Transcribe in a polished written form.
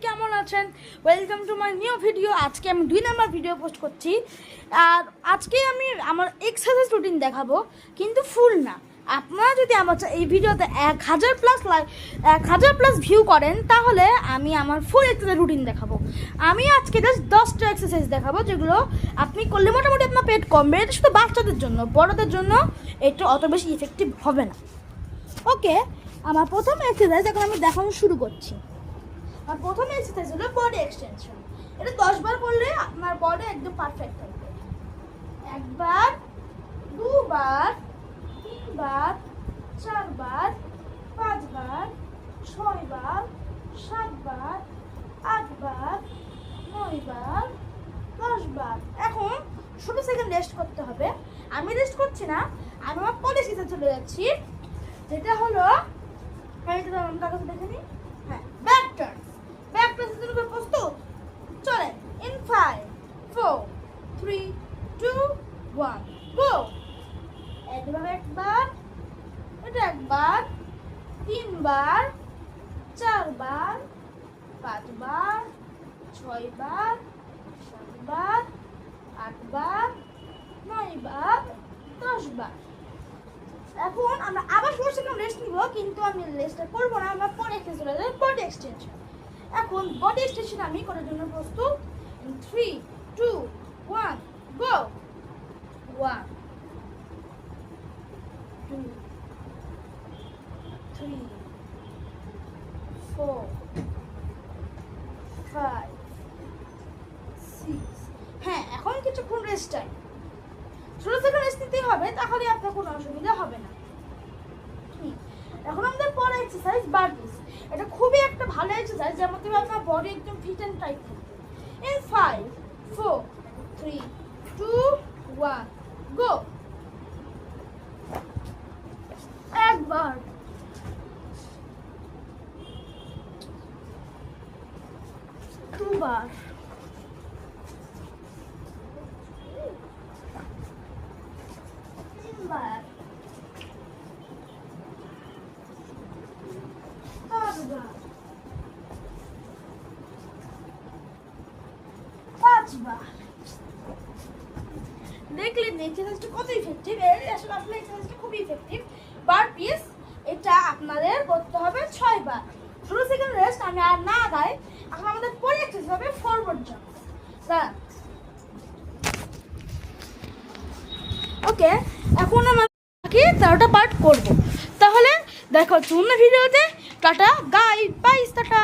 কেমন আছেন? Welcome to my new video. আজকে আমি 2 নাম্বার ভিডিও পোস্ট করছি। আর আজকে আমি আমার এক্সারসাইজ রুটিন দেখাবো, কিন্তু ফুল না। আপনারা যদি আমার এই ভিডিওতে 1000+ ভিউ করেন, তাহলে আমি আমার ফুল এক্সারসাইজ রুটিন দেখাবো। আমি আজকে জাস্ট 10টা এক্সারসাইজ দেখাবো, যেগুলো আপনি করলে মোটামুটি আপনার পেট কমবে। এটা শুধু বাচ্চাদের জন্য, বড়দের জন্য এটা অত বেশি ইফেক্টিভ হবে না। ওকে, আমার প্রথম এক্সারসাইজ এখন আমি দেখানো শুরু করছি। আর প্রথম এক্সারসাইজ হলো বডি এক্সটেনশন। এটা 10 বার করলে আপনার বডি একদম পারফেক্ট থাকবে। 1 বার, 2 বার, 3 বার, 4 বার, 5 বার, 6 বার, 7 বার, 8 বার, 9 বার, 10 বার। এখন ষোলো সেকেন্ড রেস্ট করতে হবে। আমি রেস্ট করছি না, আমি আমার পরের এক্সারসাইজ চলে যাচ্ছি, যেটা হলো দেখে নিই। হ্যাঁ, ব্যাক টার্ন। ব্যাক টার্ন জন্য প্রস্তুত? চলে। ইন 5 4 3 2 1 গো। একবার, এটা একবার, 3 বার, 4 বার, 5 বার, 6 বার, 7 বার, 8 বার, 9 বার, 10 বার। এখন আমরা আবার 4 সেকেন্ড রেস্ট নিব, কিন্তু আমি রেস্টটা করবো না। আমরা পরে এক্সারসাইজ হলো বডি এক্সটেনশন। এখন বডি এক্সটেনশন আমি করার জন্য প্রস্তুত। 3 2 1 গো। 1 2 3 4 5 6। হ্যাঁ, এখন কিছুক্ষণ রেস্ট টাইম। 16 সেকেন্ড রেস্ট নিতেই হবে, তাহলে আপনার কোনো অসুবিধা হবে না। এখন আমাদের পরে এক্সারসাইজ বার্পিস। এটা খুবই একটা ভালো এক্সারসাইজ, যার মধ্যে আপনার বডি একদম ফিট অ্যান্ড টাইট থাকবে। ইন 5 4 3 2 1 গো। একবার, দুবার, তিনবার, 5 বার। দেখলেন এক্সারসাইজটা কত ইফেক্টিভ? আসলে আপনার এক্সারসাইজটা খুবই ইফেক্টিভ। বারপিস এটা আপনাদের করতে হবে 6 বার। 16 সেকেন্ড রেস্ট আমি আর না গাই। এখন আমাদের পরে এক্সারসাইজ হবে ফরওয়ার্ড জাম্প। ওকে, এখন আমরা 13টা পার্ট করব। তাহলে দেখো অন্য ভিডিওতে। Tata, guy, bye, tata.